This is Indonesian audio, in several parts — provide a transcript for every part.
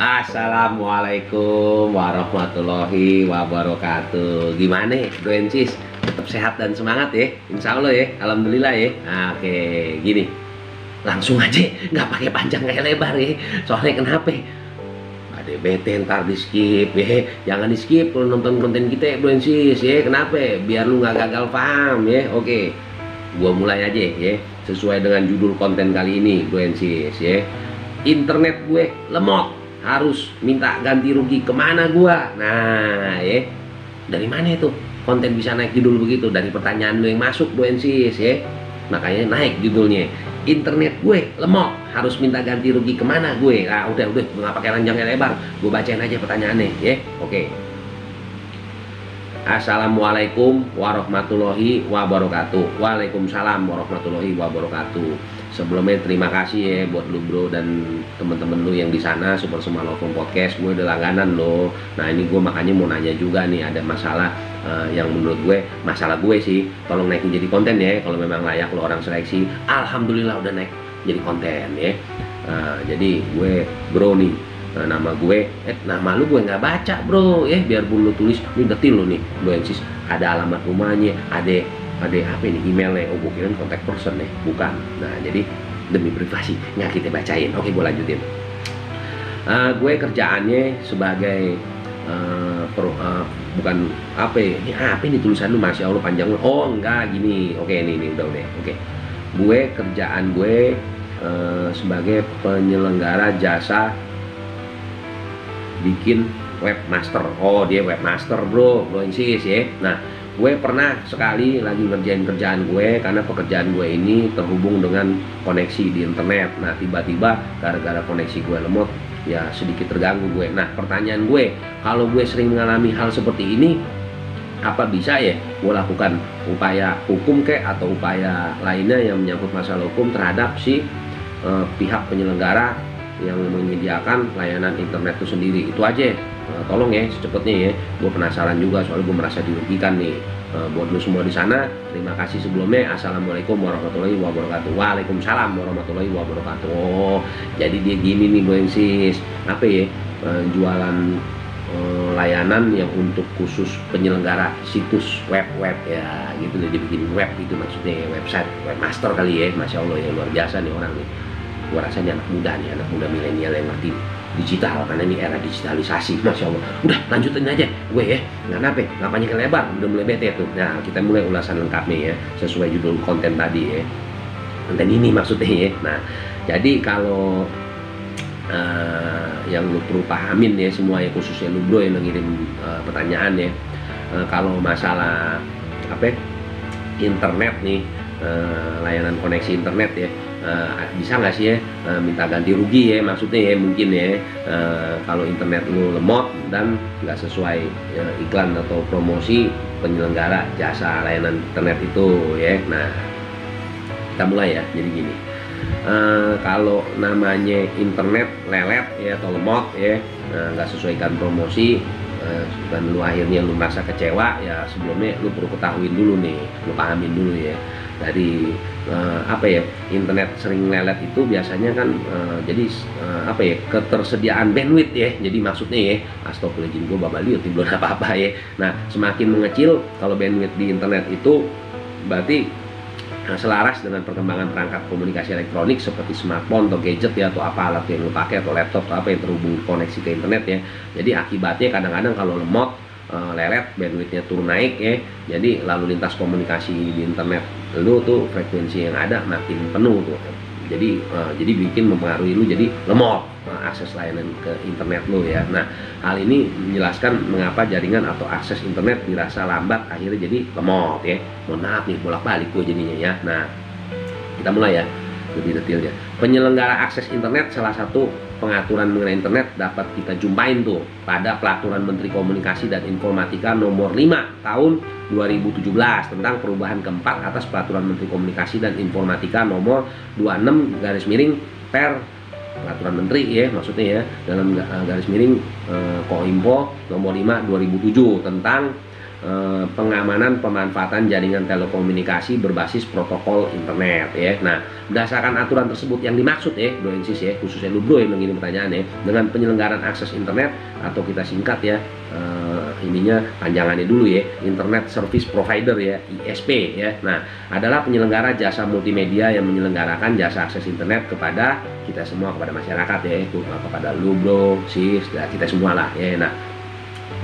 Assalamualaikum warahmatullahi wabarakatuh. Gimana, Bro Ensis? Tetap sehat dan semangat ya? Insya Allah ya, alhamdulillah ya. Nah, oke, gini, langsung aja, nggak pakai panjang kayak lebar ya. Soalnya kenapa? Ada bete ntar di skip ya. Jangan di skip kalau nonton konten kita ya, Bro Ensis ya. Kenapa? Biar lu nggak gagal paham ya. Oke, gua mulai aja ya. Sesuai dengan judul konten kali ini, Bro Ensis ya. Internet gue lemot, harus minta ganti rugi, kemana gua? Nah ya, dari mana itu konten bisa naik judul begitu? Dari pertanyaan lu yang masuk, Bu Ensis ya. Makanya naik judulnya, internet gue lemot, harus minta ganti rugi, kemana gue? Nah udah nggak pakai panjang lebar, gue bacain aja pertanyaannya ya. Oke. Assalamualaikum warahmatullahi wabarakatuh. Waalaikumsalam warahmatullahi wabarakatuh. Sebelumnya terima kasih ya buat lu bro dan temen-temen lu yang di sana Super Semalofon Podcast. Gue udah langganan lo. Nah ini gue makanya mau nanya juga nih, ada masalah yang menurut gue masalah gue sih. Tolong naikin jadi konten ya. Kalau memang layak lo orang seleksi, alhamdulillah udah naik jadi konten ya. Jadi gue bro nih, nama gue, nama lu gue nggak baca bro ya, biarpun lu tulis ini detil lo nih Bro Ensis, ada alamat rumahnya, ada apa ini emailnya, oh gue kirain kontak person nih, bukan. Nah jadi demi privasi nggak kita bacain. Oke, gue lanjutin. Gue kerjaannya sebagai bukan apa ini, apa ini tulisan lu, masya Allah panjang. Oh enggak, gini. Oke, ini udah oke. Gue kerjaan gue sebagai penyelenggara jasa bikin webmaster. Oh dia webmaster bro Ensis ya. Nah gue pernah sekali lagi ngerjain kerjaan gue, karena pekerjaan gue ini terhubung dengan koneksi di internet. Nah tiba-tiba gara-gara koneksi gue lemot, ya sedikit terganggu gue. Nah pertanyaan gue, kalau gue sering mengalami hal seperti ini, apa bisa ya gue lakukan upaya hukum atau upaya lainnya yang menyangkut masalah hukum terhadap si pihak penyelenggara yang menyediakan layanan internet itu sendiri? Itu aja, tolong ya secepatnya ya. Gue penasaran juga, soalnya gue merasa dirugikan nih. Buat lu semua di sana, terima kasih sebelumnya. Assalamualaikum warahmatullahi wabarakatuh. Waalaikumsalam warahmatullahi wabarakatuh. Oh, jadi dia gini nih Bro Ensis, apa ya, jualan layanan yang untuk khusus penyelenggara situs web ya gitu. Dia bikin web itu, maksudnya website, webmaster kali ya. Masya Allah ya, luar biasa nih orang nih. Gue rasanya anak muda milenial yang ngerti digital, karena ini era digitalisasi. Masya Allah. Udah lanjutin aja gue ya, nggak panjang lebar, udah mulai bete tuh. Nah kita mulai ulasan lengkapnya ya, sesuai judul konten tadi ya, konten ini maksudnya ya. Nah jadi kalau yang lu perlu pahamin ya semua ya, khususnya lu bro yang ngirim pertanyaan ya, kalau masalah apa internet nih, layanan koneksi internet ya, bisa nggak sih ya minta ganti rugi ya, maksudnya ya mungkin ya, kalau internet lu lemot dan nggak sesuai iklan atau promosi penyelenggara jasa layanan internet itu ya. Nah kita mulai ya. Jadi gini, kalau namanya internet lelet ya atau lemot ya, nggak sesuai iklan promosi, dan lu akhirnya lu merasa kecewa ya, sebelumnya lu perlu ketahuin dulu nih, lu pahamin dulu ya. Dari apa ya, internet sering lelet itu biasanya kan jadi apa ya, ketersediaan bandwidth ya. Jadi maksudnya ya, astagfirullahaladzim gue babaliut belum apa-apa ya. Nah semakin mengecil kalau bandwidth di internet itu, berarti selaras dengan perkembangan perangkat komunikasi elektronik seperti smartphone atau gadget ya, atau apa alat yang lu pakai, atau laptop atau apa yang terhubung koneksi ke internet ya. Jadi akibatnya kadang-kadang kalau lemot, lelet, bandwidthnya turun naik ya, jadi lalu lintas komunikasi di internet lu tuh frekuensi yang ada makin penuh tuh, jadi bikin mempengaruhi lu jadi lemot akses layanan ke internet lu ya. Nah hal ini menjelaskan mengapa jaringan atau akses internet dirasa lambat, akhirnya jadi lemot ya. Mohon maaf nih, bolak-balik gue jadinya ya. Nah kita mulai ya lebih detailnya. Penyelenggara akses internet, salah satu pengaturan mengenai internet dapat kita jumpain tuh pada Peraturan Menteri Komunikasi dan Informatika Nomor 5 Tahun 2017 tentang perubahan keempat atas Peraturan Menteri Komunikasi dan Informatika Nomor 26 per Peraturan Menteri ya, maksudnya ya, dalam garis miring Koinfo Nomor 5 2007 tentang pengamanan pemanfaatan jaringan telekomunikasi berbasis protokol internet ya. Nah, berdasarkan aturan tersebut yang dimaksud ya, Bro Ensis ya, khususnya lu Bro yang mengirim pertanyaan ya, dengan penyelenggaraan akses internet atau kita singkat ya, ininya panjangannya dulu ya, Internet Service Provider ya, ISP ya. Nah, adalah penyelenggara jasa multimedia yang menyelenggarakan jasa akses internet kepada kita semua, kepada masyarakat ya, itu kepada lu Bro, Sis, dan kita semua lah ya. Nah,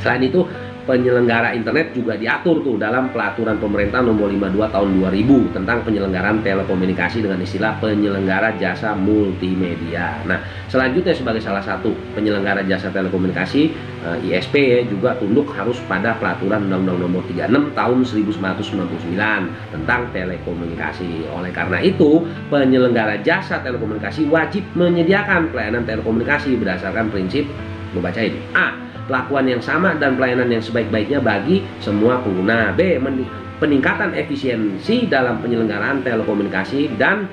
selain itu penyelenggara internet juga diatur tuh dalam Peraturan Pemerintah Nomor 52 Tahun 2000 tentang penyelenggaraan telekomunikasi dengan istilah penyelenggara jasa multimedia. Nah, selanjutnya sebagai salah satu penyelenggara jasa telekomunikasi ISP ya, juga tunduk harus pada Peraturan Undang-Undang Nomor 36 Tahun 1999 tentang telekomunikasi. Oleh karena itu, penyelenggara jasa telekomunikasi wajib menyediakan pelayanan telekomunikasi berdasarkan prinsip, gue bacain, A, pelakuan yang sama dan pelayanan yang sebaik-baiknya bagi semua pengguna. B, peningkatan efisiensi dalam penyelenggaraan telekomunikasi dan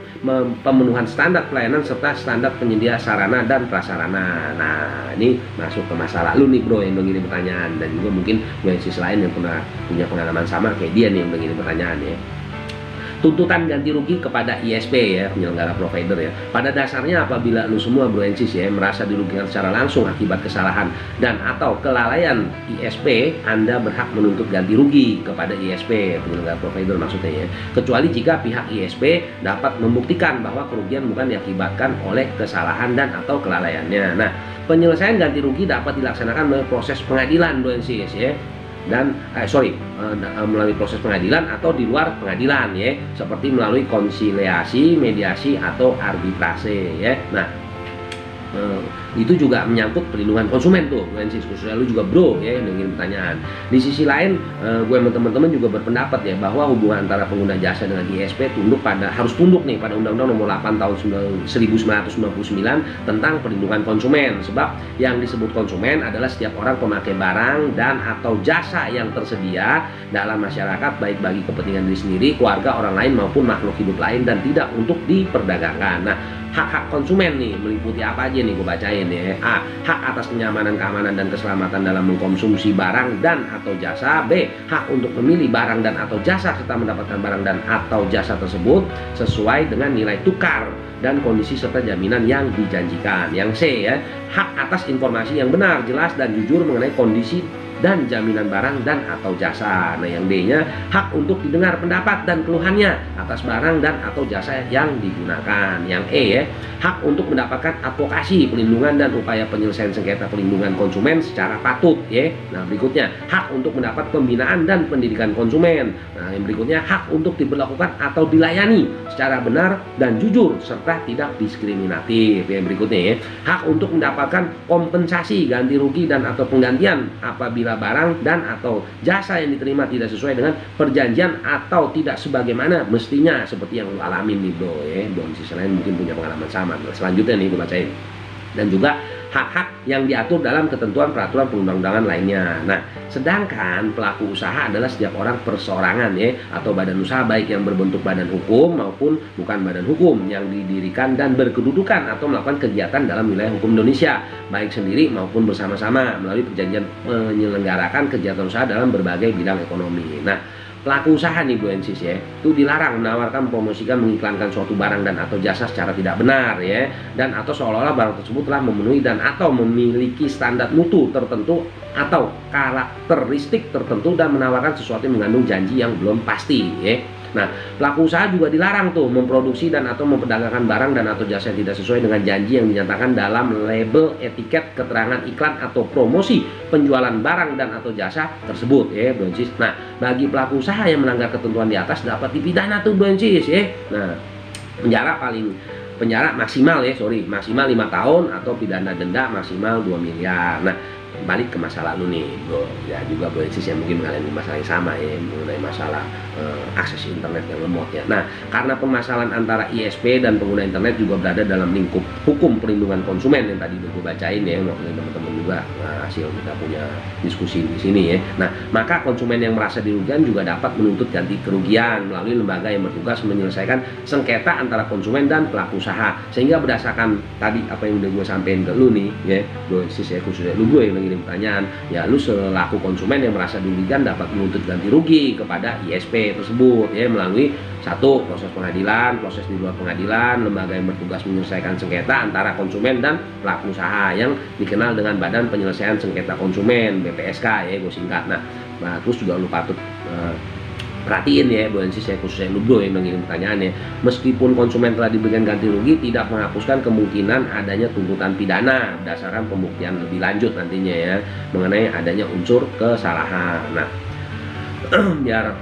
pemenuhan standar pelayanan serta standar penyedia sarana dan prasarana. Nah, ini masuk ke masalah lu nih Bro yang mengirim pertanyaan, dan juga mungkin sis lain yang pernah punya pengalaman sama kayak dia nih yang mengirim pertanyaan ya. Tuntutan ganti rugi kepada ISP ya, penyelenggara provider ya. Pada dasarnya apabila lu semua Bro Ensis ya merasa dirugikan secara langsung akibat kesalahan dan atau kelalaian ISP, Anda berhak menuntut ganti rugi kepada ISP, penyelenggara provider maksudnya ya. Kecuali jika pihak ISP dapat membuktikan bahwa kerugian bukan diakibatkan oleh kesalahan dan atau kelalaiannya. Nah, penyelesaian ganti rugi dapat dilaksanakan melalui proses pengadilan Bro Ensis ya. Dan melalui proses pengadilan atau di luar pengadilan ya, seperti melalui konsiliasi, mediasi atau arbitrase ya. Nah, itu juga menyangkut perlindungan konsumen tuh, khususnya lu juga Bro ya yang ingin pertanyaan. Di sisi lain, gue sama teman-teman juga berpendapat ya bahwa hubungan antara pengguna jasa dengan ISP harus tunduk nih pada Undang-Undang Nomor 8 Tahun 1999 tentang perlindungan konsumen. Sebab yang disebut konsumen adalah setiap orang pemakai barang dan atau jasa yang tersedia dalam masyarakat, baik bagi kepentingan diri sendiri, keluarga, orang lain maupun makhluk hidup lain, dan tidak untuk diperdagangkan. Nah, hak-hak konsumen nih meliputi apa aja nih, gue bacain ya. A, hak atas kenyamanan, keamanan, dan keselamatan dalam mengkonsumsi barang dan atau jasa. B, hak untuk memilih barang dan atau jasa serta mendapatkan barang dan atau jasa tersebut sesuai dengan nilai tukar dan kondisi serta jaminan yang dijanjikan. Yang C ya, hak atas informasi yang benar, jelas, dan jujur mengenai kondisi dan jaminan barang dan atau jasa. Nah, yang D-nya, hak untuk didengar pendapat dan keluhannya atas barang dan atau jasa yang digunakan. Yang E ya, hak untuk mendapatkan advokasi, pelindungan, dan upaya penyelesaian sengketa pelindungan konsumen secara patut ya. Nah, berikutnya, hak untuk mendapat pembinaan dan pendidikan konsumen. Nah, yang berikutnya, hak untuk diberlakukan atau dilayani secara benar dan jujur serta tidak diskriminatif. Yang berikutnya ya, hak untuk mendapatkan kompensasi, ganti rugi, dan atau penggantian apabila barang dan atau jasa yang diterima tidak sesuai dengan perjanjian atau tidak sebagaimana mestinya, seperti yang lu alamin nih Bro ya. Bro di sisi lain mungkin punya pengalaman sama. Selanjutnya nih gue bacain. Dan juga hak-hak yang diatur dalam ketentuan peraturan perundang-undangan lainnya. Nah, sedangkan pelaku usaha adalah setiap orang perseorangan ya, atau badan usaha baik yang berbentuk badan hukum maupun bukan badan hukum yang didirikan dan berkedudukan atau melakukan kegiatan dalam wilayah hukum Indonesia, baik sendiri maupun bersama-sama melalui perjanjian menyelenggarakan kegiatan usaha dalam berbagai bidang ekonomi. Nah, pelaku usaha nih Bro Ensis ya, itu dilarang menawarkan, mempromosikan, mengiklankan suatu barang dan atau jasa secara tidak benar ya, dan atau seolah-olah barang tersebut telah memenuhi dan atau memiliki standar mutu tertentu atau karakteristik tertentu dan menawarkan sesuatu yang mengandung janji yang belum pasti ya. Nah, pelaku usaha juga dilarang tuh memproduksi dan atau memperdagangkan barang dan atau jasa yang tidak sesuai dengan janji yang dinyatakan dalam label, etiket, keterangan iklan atau promosi penjualan barang dan atau jasa tersebut ya Bro Ensis. Nah, bagi pelaku usaha yang melanggar ketentuan di atas dapat dipidana tuh Bro Ensis ya. Nah, penjara maksimal 5 tahun atau pidana denda maksimal 2 miliar. Nah, balik ke masalah lu nih Bro ya, juga Bro Ensis yang mungkin mengalami masalah yang sama ya, mengenai masalah akses internet yang lemot ya. Nah, karena permasalahan antara ISP dan pengguna internet juga berada dalam lingkup hukum perlindungan konsumen yang tadi udah gue bacain ya, waktu teman-teman juga hasil kita punya diskusi di sini ya. Nah, maka konsumen yang merasa dirugikan juga dapat menuntut ganti kerugian melalui lembaga yang bertugas menyelesaikan sengketa antara konsumen dan pelaku usaha. Sehingga berdasarkan tadi apa yang udah gue sampein ke lu nih ya, bro sis ya, khususnya lu gue yang ngirim pertanyaan, ya lu selaku konsumen yang merasa dirugikan dapat menuntut ganti rugi kepada ISP tersebut ya melalui satu, proses pengadilan, proses di luar pengadilan, lembaga yang bertugas menyelesaikan sengketa antara konsumen dan pelaku usaha yang dikenal dengan Badan Penyelesaian Sengketa Konsumen BPSK ya, gue singkat. Nah terus juga lu patut perhatiin ya Bu Ensis ya, khususnya lu bro yang mengirim pertanyaan ya, meskipun konsumen telah diberikan ganti rugi tidak menghapuskan kemungkinan adanya tuntutan pidana berdasarkan pembuktian lebih lanjut nantinya ya mengenai adanya unsur kesalahan. Nah biar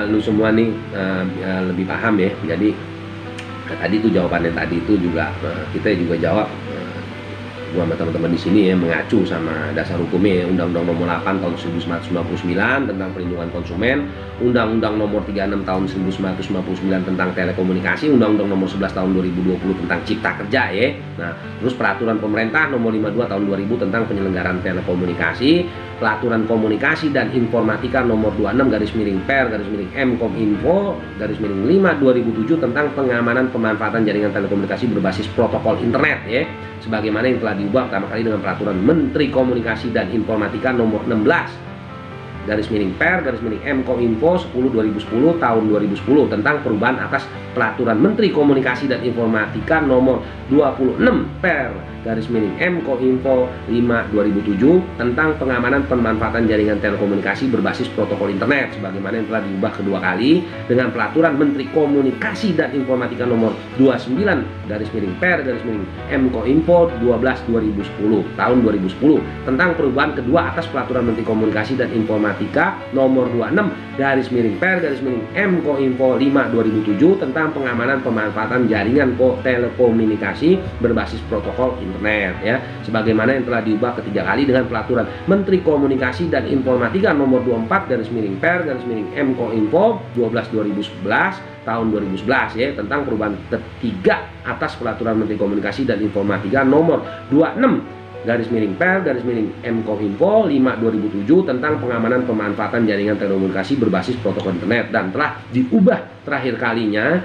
lu semua nih lebih paham ya, jadi tadi itu jawabannya tadi itu juga kita juga jawab gua sama teman-teman di sini ya mengacu sama dasar hukumnya ya, Undang-Undang Nomor 8 Tahun 1999 tentang Perlindungan Konsumen, Undang-Undang Nomor 36 Tahun 1999 tentang Telekomunikasi, Undang-Undang Nomor 11 Tahun 2020 tentang Cipta Kerja ya. Nah, terus Peraturan Pemerintah Nomor 52 Tahun 2000 tentang Penyelenggaraan Telekomunikasi, Peraturan Komunikasi dan Informatika Nomor 26/Per/M-Kominfo/5/2007 tentang pengamanan pemanfaatan jaringan telekomunikasi berbasis protokol internet ya, sebagaimana yang telah diubah pertama kali dengan Peraturan Menteri Komunikasi dan Informatika Nomor 16/Per/M-Kominfo 10/2010 tahun 2010 tentang perubahan atas Peraturan Menteri Komunikasi dan Informatika Nomor 26/Per/M-Kominfo 5/2007 tentang pengamanan pemanfaatan jaringan telekomunikasi berbasis protokol internet, sebagaimana yang telah diubah kedua kali dengan Peraturan Menteri Komunikasi dan Informatika Nomor 29/Per/M-Kominfo 12/2010 tahun 2010 tentang perubahan kedua atas Peraturan Menteri Komunikasi dan Informatika Nomor 26/Per/M-Kominfo 5/2007 tentang pengamanan pemanfaatan jaringan telekomunikasi berbasis protokol internet ya, sebagaimana yang telah diubah ketiga kali dengan Peraturan Menteri Komunikasi dan Informatika Nomor 24/Per/M-Kominfo 12/2011 tahun 2011 ya tentang perubahan ketiga atas Peraturan Menteri Komunikasi dan Informatika Nomor 26/Per/M-Kominfo 5/2007 tentang pengamanan pemanfaatan jaringan telekomunikasi berbasis protokol internet, dan telah diubah terakhir kalinya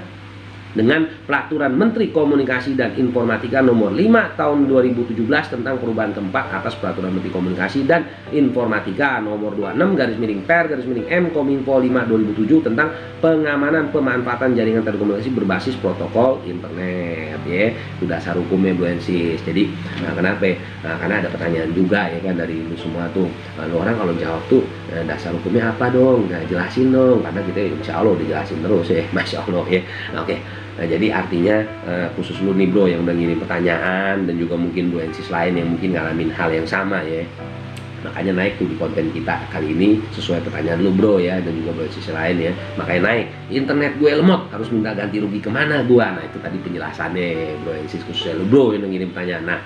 dengan Peraturan Menteri Komunikasi dan Informatika Nomor 5 Tahun 2017 tentang perubahan keempat atas Peraturan Menteri Komunikasi dan Informatika Nomor 26/Per/M-Kominfo 5/2007 tentang pengamanan pemanfaatan jaringan telekomunikasi berbasis protokol internet ya. Itu dasar hukumnya Bu Ensis. Jadi kenapa ya? Karena ada pertanyaan juga ya kan dari lu semua tuh, lu orang kalau jawab tuh dasar hukumnya apa dong? Nah, jelasin dong, karena kita insya Allah dijelasin terus ya, Masya Allah ya. Oke. Nah, jadi artinya khusus lu nih bro yang udah ngirim pertanyaan, dan juga mungkin Bu Ensis lain yang mungkin ngalamin hal yang sama ya, makanya naik tuh di konten kita kali ini sesuai pertanyaan lu bro ya, dan juga Bu Ensis lain ya, makanya naik. Internet gue lemot, harus minta ganti rugi kemana gua? Nah itu tadi penjelasannya Bu Ensis khususnya lu bro yang ngirim pertanyaan. Nah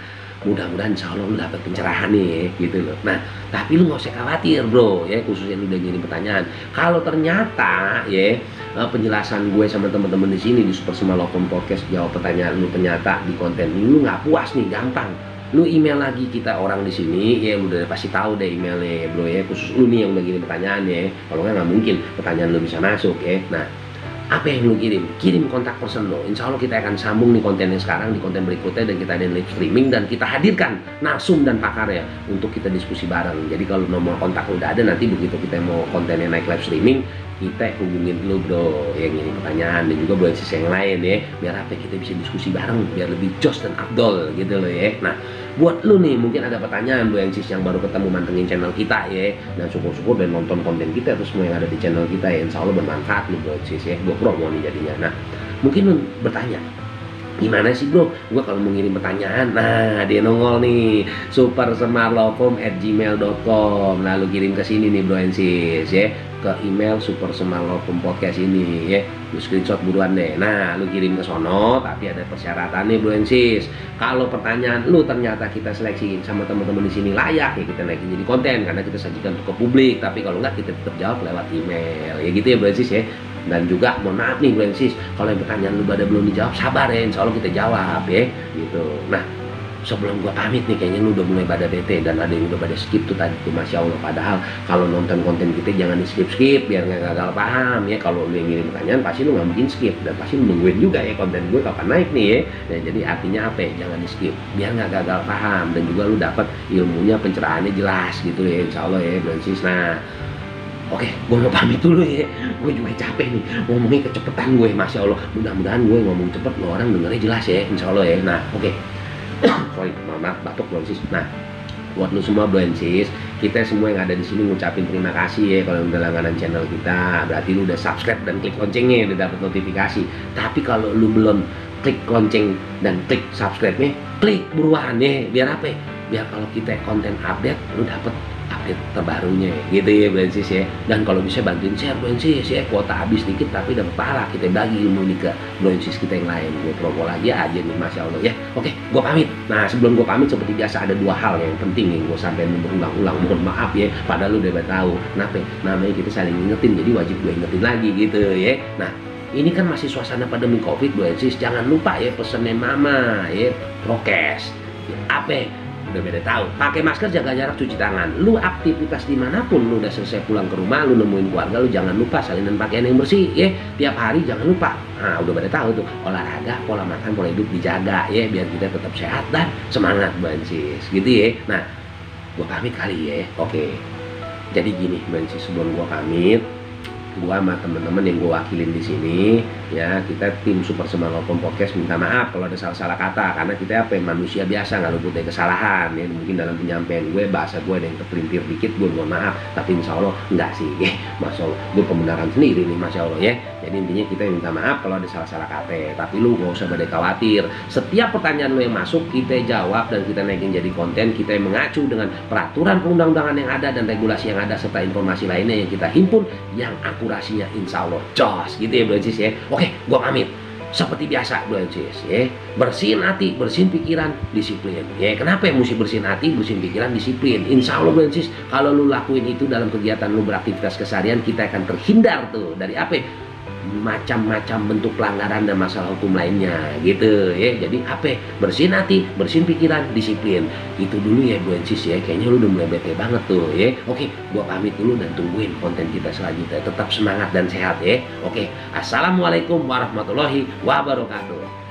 mudah-mudahan insya Allah lu dapat pencerahan nih gitu loh. Nah tapi lu nggak usah khawatir bro ya, khususnya lu udah ngirim pertanyaan, kalau ternyata ya penjelasan gue sama teman-teman di sini di Super Smart Law Firm Podcast jawab pertanyaan lu ternyata di konten lu nggak puas nih, gampang lu email lagi kita orang di sini ya, lu udah pasti tahu deh emailnya bro ya, khusus lu nih yang udah kirim pertanyaan ya, kalau nggak mungkin pertanyaan lu bisa masuk ya. Nah apa yang lu kirim kontak person lo, insya Allah kita akan sambung nih konten yang sekarang di konten berikutnya, dan kita ada live streaming dan kita hadirkan narsum dan pakar ya untuk kita diskusi bareng. Jadi kalau nomor kontak udah ada, nanti begitu kita mau kontennya naik live streaming kita hubungin lu bro yang ini pertanyaan, dan juga Bu Ensis yang lain ya, biar apa kita bisa diskusi bareng biar lebih jos dan afdol gitu loh ya. Nah buat lu nih mungkin ada pertanyaan Bu Ensis yang baru ketemu mantengin channel kita ya, dan syukur-syukur dan nonton konten kita terus semua yang ada di channel kita ya, insya Allah bermanfaat lu Bu Ensis ya, gua promo nih jadinya. Nah mungkin lu bertanya gimana sih bro gua kalau mau ngirim pertanyaan, nah dia nongol nih supersmartlawfirm@gmail.com, lalu kirim ke sini nih Bro Ensis ya, ke email Super Smart Law Firm Podcast ini ya, lu screenshot buruan deh. Nah lu kirim ke sono, tapi ada persyaratannya Bro Ensis. Kalau pertanyaan lu ternyata kita seleksi sama teman-teman di sini layak ya, kita naikin jadi konten karena kita sajikan ke publik, tapi kalau enggak kita tetap jawab lewat email ya gitu ya Bro Ensis ya. Dan juga mohon maaf nih Bro Ensis, kalau yang pertanyaan lu pada belum dijawab sabar ya, insya Allah kita jawab ya gitu. Nah sebelum gua pamit nih, kayaknya lu udah mulai pada bete dan ada yang udah pada skip tuh tadi tuh, Masya Allah. Padahal kalau nonton konten kita jangan di skip biar nggak gagal paham ya. Kalau lu yang ngirim pertanyaan pasti lu nggak mungkin skip dan pasti lu nungguin juga ya konten gue kapan naik nih ya. Nah, jadi artinya apa ya, jangan di skip biar nggak gagal paham dan juga lu dapat ilmunya, pencerahannya jelas gitu ya, insya Allah ya bro sis. Nah oke, gue mau pamit dulu ya. Gue juga capek nih, ngomongnya kecepetan gue, Masya Allah. Mudah-mudahan gue ngomong cepet, lo orang dengernya jelas ya, insya Allah ya. Nah, oke. Sorry, maaf, batuk bro sis. Nah, buat lu semua bro sis, kita semua yang ada di sini ngucapin terima kasih ya kalau udah langganan channel kita. Berarti lu udah subscribe dan klik loncengnya, udah dapat notifikasi. Tapi kalau lu belum klik lonceng dan klik subscribe-nya, klik buruan ya. Biar apa ya? Biar kalau kita konten update, lu dapet update terbarunya gitu ya bro sis ya. Dan kalau bisa bantuin share bro sis ya, kuota habis dikit tapi dapat pahala, kita bagi ilmu ini ke bro sis kita yang lain. Gue promo lagi aja nih, Masya Allah ya. Oke, gue pamit. Nah sebelum gue pamit seperti biasa ada dua hal yang penting yang gue sampaikan berulang-ulang, mohon maaf ya, padahal lu udah tahu. Kenapa? Namanya kita saling ingetin, jadi wajib gue ingetin lagi gitu ya. Nah ini kan masih suasana pandemi COVID bro sis, jangan lupa ya pesennya mama ya, prokes apa udah beda tahu, pakai masker, jaga jarak, cuci tangan. Lu aktivitas dimanapun, lu udah selesai pulang ke rumah, lu nemuin keluarga lu, jangan lupa salinan pakaian yang bersih ya. Tiap hari jangan lupa. Nah udah pada tahu tuh, olahraga, pola makan, pola hidup dijaga ya, biar kita tetap sehat dan semangat bansis gitu ya. Nah gua pamit kali ya. Oke, jadi gini bansis, sebelum gua pamit, gua sama temen-temen yang gua wakilin di sini ya, kita tim Super Semangat Podcast minta maaf kalau ada salah-salah kata, karena kita apa ya, manusia biasa, nggak luput dari kesalahan ya. Mungkin dalam penyampaian gue, bahasa gue ada yang terpelintir dikit, gue mohon maaf, tapi insya Allah enggak sih ya, Masya Allah, gue pembenaran sendiri nih, Masya Allah ya. Jadi intinya kita minta maaf kalau ada salah-salah kata, tapi lu gak usah pada khawatir, setiap pertanyaan lu yang masuk kita jawab dan kita naikin jadi konten. Kita yang mengacu dengan peraturan perundang-undangan yang ada dan regulasi yang ada, serta informasi lainnya yang kita himpun, yang akurasinya insya Allah jos gitu ya bro sis ya. Oke, gua pamit. Seperti biasa bro sis ya, bersihin hati, bersihin pikiran, disiplin ya. Kenapa ya mesti bersihin hati, bersihin pikiran, disiplin? Insya Allah bro sis, kalau lu lakuin itu dalam kegiatan lu beraktivitas keseharian, kita akan terhindar tuh dari apa ya, macam-macam bentuk pelanggaran dan masalah hukum lainnya gitu ya. Jadi apa, bersihin hati, bersihin pikiran, disiplin. Itu dulu ya bro sis ya, kayaknya lu udah mulai bete banget tuh ya. Oke, gua pamit dulu dan tungguin konten kita selanjutnya. Tetap semangat dan sehat ya. Oke, assalamualaikum warahmatullahi wabarakatuh.